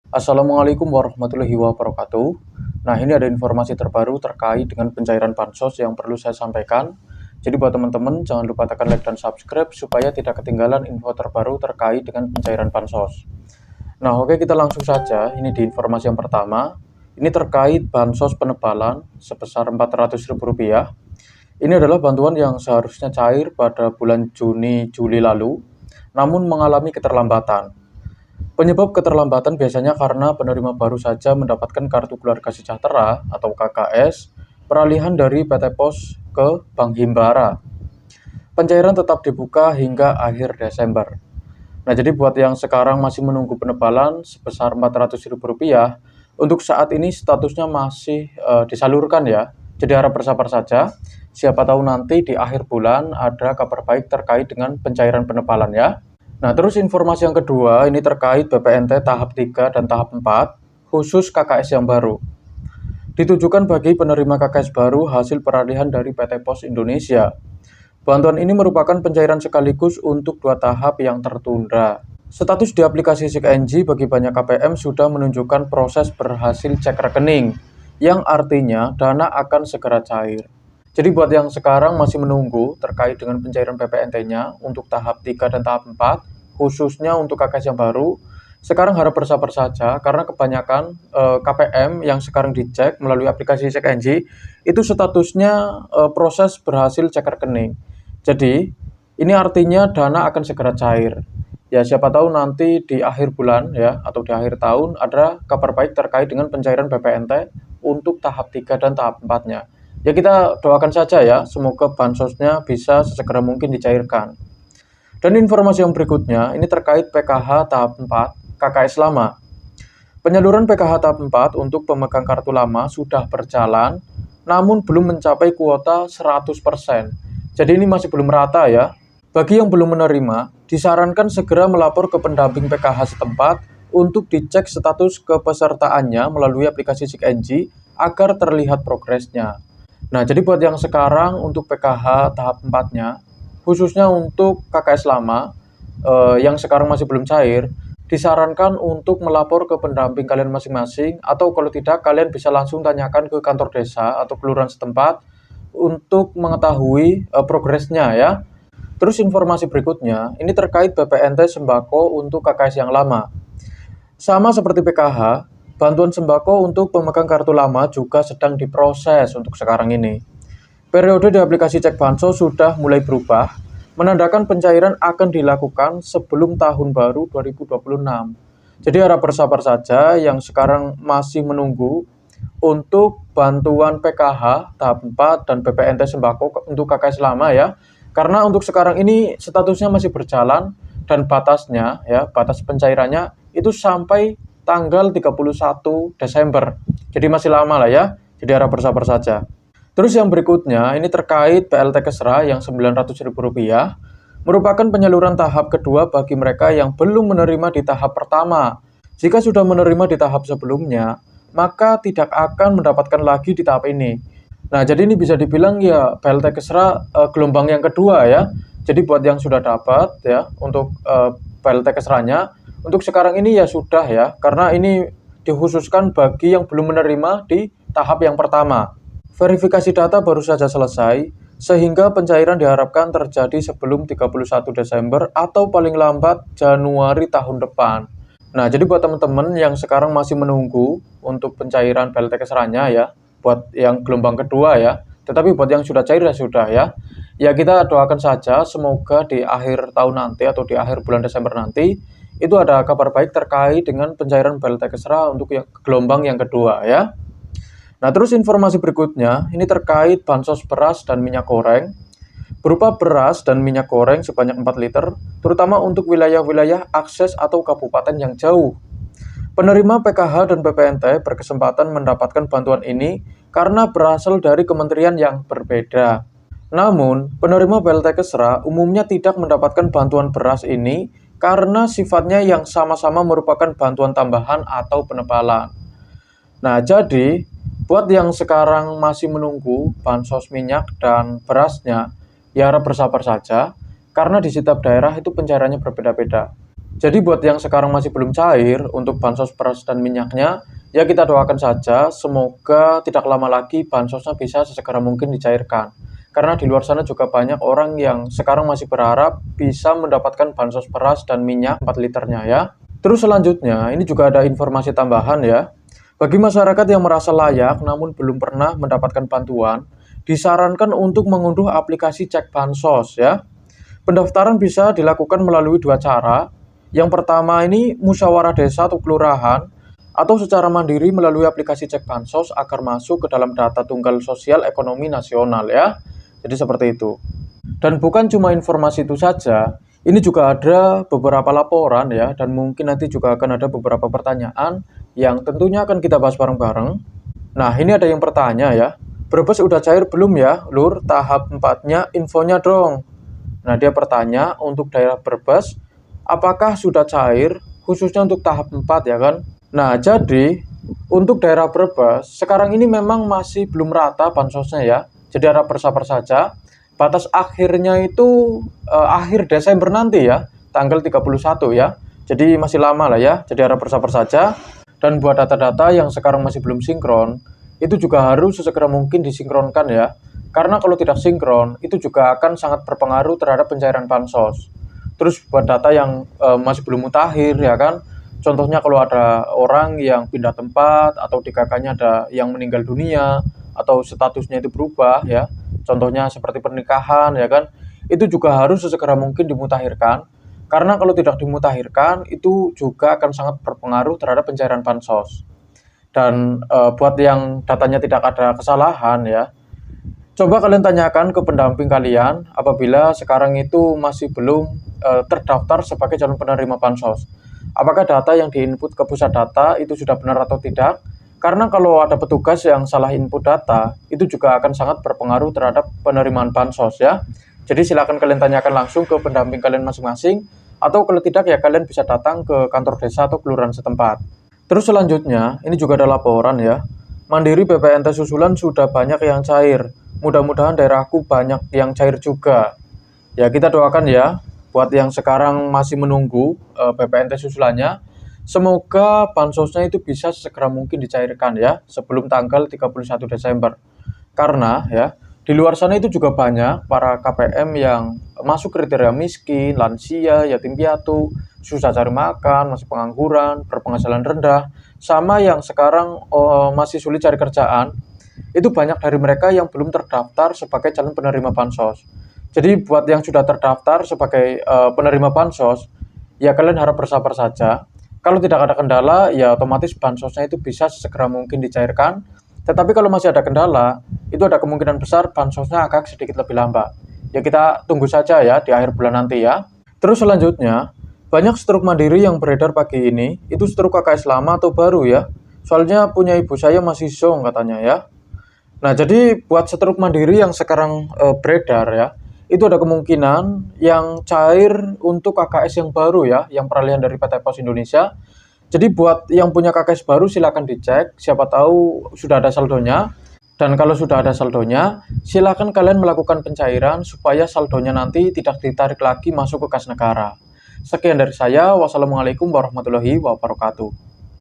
Assalamualaikum warahmatullahi wabarakatuh. Nah, ini ada informasi terbaru terkait dengan pencairan bansos yang perlu saya sampaikan. Jadi buat teman-teman, jangan lupa tekan like dan subscribe supaya tidak ketinggalan info terbaru terkait dengan pencairan bansos. Nah, oke, kita langsung saja. Ini di informasi yang pertama. Ini terkait bansos penebalan sebesar Rp400.000. Ini adalah bantuan yang seharusnya cair pada bulan Juni-Juli lalu, namun mengalami keterlambatan. Penyebab keterlambatan biasanya karena penerima baru saja mendapatkan Kartu Keluarga Sejahtera atau KKS, peralihan dari PT Pos ke Bank Himbara. Pencairan tetap dibuka hingga akhir Desember. Nah, jadi buat yang sekarang masih menunggu penebalan sebesar Rp400.000, untuk saat ini statusnya masih disalurkan ya. Jadi harap bersabar saja. Siapa tahu nanti di akhir bulan ada kabar baik terkait dengan pencairan penebalan ya. Nah, terus informasi yang kedua, ini terkait BPNT tahap 3 dan tahap 4, khusus KKS yang baru. Ditujukan bagi penerima KKS baru hasil peralihan dari PT Pos Indonesia. Bantuan ini merupakan pencairan sekaligus untuk 2 tahap yang tertunda. Status di aplikasi SIKNJ bagi banyak KPM sudah menunjukkan proses berhasil cek rekening, yang artinya dana akan segera cair. Jadi buat yang sekarang masih menunggu terkait dengan pencairan BPNT-nya untuk tahap 3 dan tahap 4, khususnya untuk KKS yang baru, sekarang harap bersabar saja karena kebanyakan KPM yang sekarang dicek melalui aplikasi SIKNJ itu statusnya proses berhasil cek rekening. Jadi ini artinya dana akan segera cair. Ya, siapa tahu nanti di akhir bulan ya atau di akhir tahun ada kabar baik terkait dengan pencairan BPNT untuk tahap 3 dan tahap 4-nya. Ya, kita doakan saja ya, semoga bansosnya bisa sesegera mungkin dicairkan. Dan informasi yang berikutnya, ini terkait PKH tahap 4, KKS lama. Penyaluran PKH tahap 4 untuk pemegang kartu lama sudah berjalan, namun belum mencapai kuota 100%. Jadi ini masih belum rata ya. Bagi yang belum menerima, disarankan segera melapor ke pendamping PKH setempat untuk dicek status kepesertaannya melalui aplikasi SIKNJ agar terlihat progresnya. Nah, jadi buat yang sekarang untuk PKH tahap 4-nya, khususnya untuk KKS lama yang sekarang masih belum cair, disarankan untuk melapor ke pendamping kalian masing-masing, atau kalau tidak, kalian bisa langsung tanyakan ke kantor desa atau kelurahan setempat untuk mengetahui progresnya ya. Terus informasi berikutnya, ini terkait BPNT sembako untuk KKS yang lama. Sama seperti PKH, bantuan sembako untuk pemegang kartu lama juga sedang diproses untuk sekarang ini. Periode di aplikasi Cek Bansos sudah mulai berubah, menandakan pencairan akan dilakukan sebelum tahun baru 2026. Jadi harap bersabar saja yang sekarang masih menunggu untuk bantuan PKH tahap 4 dan BPNT sembako untuk KKS lama ya. Karena untuk sekarang ini statusnya masih berjalan dan batasnya ya, batas pencairannya itu sampai tanggal 31 Desember. Jadi masih lama lah ya. Jadi harap bersabar saja. Terus yang berikutnya, ini terkait PLT Kesra yang Rp900.000, merupakan penyaluran tahap kedua bagi mereka yang belum menerima di tahap pertama. Jika sudah menerima di tahap sebelumnya, maka tidak akan mendapatkan lagi di tahap ini. Nah, jadi ini bisa dibilang ya PLT Kesra gelombang yang kedua ya. Jadi buat yang sudah dapat ya untuk PLT Kesranya, untuk sekarang ini ya sudah ya, karena ini dikhususkan bagi yang belum menerima di tahap yang pertama. Verifikasi data baru saja selesai, sehingga pencairan diharapkan terjadi sebelum 31 Desember atau paling lambat Januari tahun depan. Nah, jadi buat teman-teman yang sekarang masih menunggu untuk pencairan PLT Kesranya ya, buat yang gelombang kedua ya, tetapi buat yang sudah cair ya sudah ya. Ya, kita doakan saja semoga di akhir tahun nanti atau di akhir bulan Desember nanti itu ada kabar baik terkait dengan pencairan PLT Kesra untuk yang gelombang yang kedua ya. Nah, terus informasi berikutnya, ini terkait bansos beras dan minyak goreng. Berupa beras dan minyak goreng sebanyak 4 liter, terutama untuk wilayah-wilayah akses atau kabupaten yang jauh. Penerima PKH dan BPNT berkesempatan mendapatkan bantuan ini karena berasal dari kementerian yang berbeda. Namun, penerima BLT Kesra umumnya tidak mendapatkan bantuan beras ini karena sifatnya yang sama-sama merupakan bantuan tambahan atau penebalan. Nah, jadi buat yang sekarang masih menunggu bansos minyak dan berasnya, ya harap bersabar saja, karena di setiap daerah itu pencairannya berbeda-beda. Jadi buat yang sekarang masih belum cair untuk bansos beras dan minyaknya, ya kita doakan saja semoga tidak lama lagi bansosnya bisa sesegera mungkin dicairkan. Karena di luar sana juga banyak orang yang sekarang masih berharap bisa mendapatkan bansos beras dan minyak 4 liternya ya. Terus selanjutnya, ini juga ada informasi tambahan ya. Bagi masyarakat yang merasa layak namun belum pernah mendapatkan bantuan, disarankan untuk mengunduh aplikasi Cek Bansos ya. Pendaftaran bisa dilakukan melalui dua cara. Yang pertama ini musyawarah desa atau kelurahan, atau secara mandiri melalui aplikasi Cek Bansos agar masuk ke dalam data tunggal sosial ekonomi nasional ya. Jadi seperti itu. Dan bukan cuma informasi itu saja, ini juga ada beberapa laporan ya, dan mungkin nanti juga akan ada beberapa pertanyaan yang tentunya akan kita bahas bareng-bareng. Nah, ini ada yang bertanya ya, Brebes udah cair belum ya, Lur? Tahap 4-nya infonya dong. Nah, dia bertanya untuk daerah Brebes, apakah sudah cair, khususnya untuk tahap 4 ya kan? Nah, jadi untuk daerah Brebes, sekarang ini memang masih belum rata bansosnya ya. Jadi harap bersabar saja. Batas akhirnya itu akhir Desember nanti ya, tanggal 31 ya. Jadi masih lama lah ya, jadi harap bersabar saja. Dan buat data-data yang sekarang masih belum sinkron, itu juga harus sesegera mungkin disinkronkan ya. Karena kalau tidak sinkron, itu juga akan sangat berpengaruh terhadap pencairan bansos. Terus buat data yang masih belum mutakhir ya kan, contohnya kalau ada orang yang pindah tempat, atau di kakaknya ada yang meninggal dunia, atau statusnya itu berubah ya, contohnya seperti pernikahan ya kan, itu juga harus sesegera mungkin dimutakhirkan. Karena kalau tidak dimutakhirkan, itu juga akan sangat berpengaruh terhadap pencairan bansos. Dan buat yang datanya tidak ada kesalahan ya, coba kalian tanyakan ke pendamping kalian apabila sekarang itu masih belum terdaftar sebagai calon penerima bansos. Apakah data yang diinput ke pusat data itu sudah benar atau tidak? Karena kalau ada petugas yang salah input data, itu juga akan sangat berpengaruh terhadap penerimaan bansos ya. Jadi silakan kalian tanyakan langsung ke pendamping kalian masing-masing, atau kalau tidak ya kalian bisa datang ke kantor desa atau kelurahan setempat. Terus selanjutnya, ini juga ada laporan ya. Mandiri BPNT susulan sudah banyak yang cair. Mudah-mudahan daerahku banyak yang cair juga. Ya kita doakan ya, buat yang sekarang masih menunggu BPNT susulannya, semoga bansosnya itu bisa segera mungkin dicairkan ya, sebelum tanggal 31 Desember. Karena ya, di luar sana itu juga banyak para KPM yang masuk kriteria miskin, lansia, yatim piatu, susah cari makan, masih pengangguran, berpenghasilan rendah, sama yang sekarang masih sulit cari kerjaan. Itu banyak dari mereka yang belum terdaftar sebagai calon penerima bansos. Jadi buat yang sudah terdaftar sebagai penerima bansos, ya kalian harap bersabar saja. Kalau tidak ada kendala, ya otomatis bansosnya itu bisa sesegera mungkin dicairkan. Tetapi kalau masih ada kendala, itu ada kemungkinan besar bansosnya akan sedikit lebih lambat. Ya kita tunggu saja ya di akhir bulan nanti ya. Terus selanjutnya, banyak struk mandiri yang beredar pagi ini, itu struk KKS lama atau baru ya. Soalnya punya ibu saya masih zonk katanya ya. Nah, jadi buat struk mandiri yang sekarang beredar ya, itu ada kemungkinan yang cair untuk KKS yang baru ya, yang peralihan dari PT Pos Indonesia. Jadi buat yang punya KKS baru silakan dicek, siapa tahu sudah ada saldonya. Dan kalau sudah ada saldonya, silakan kalian melakukan pencairan supaya saldonya nanti tidak ditarik lagi masuk ke kas negara. Sekian dari saya, wassalamualaikum warahmatullahi wabarakatuh.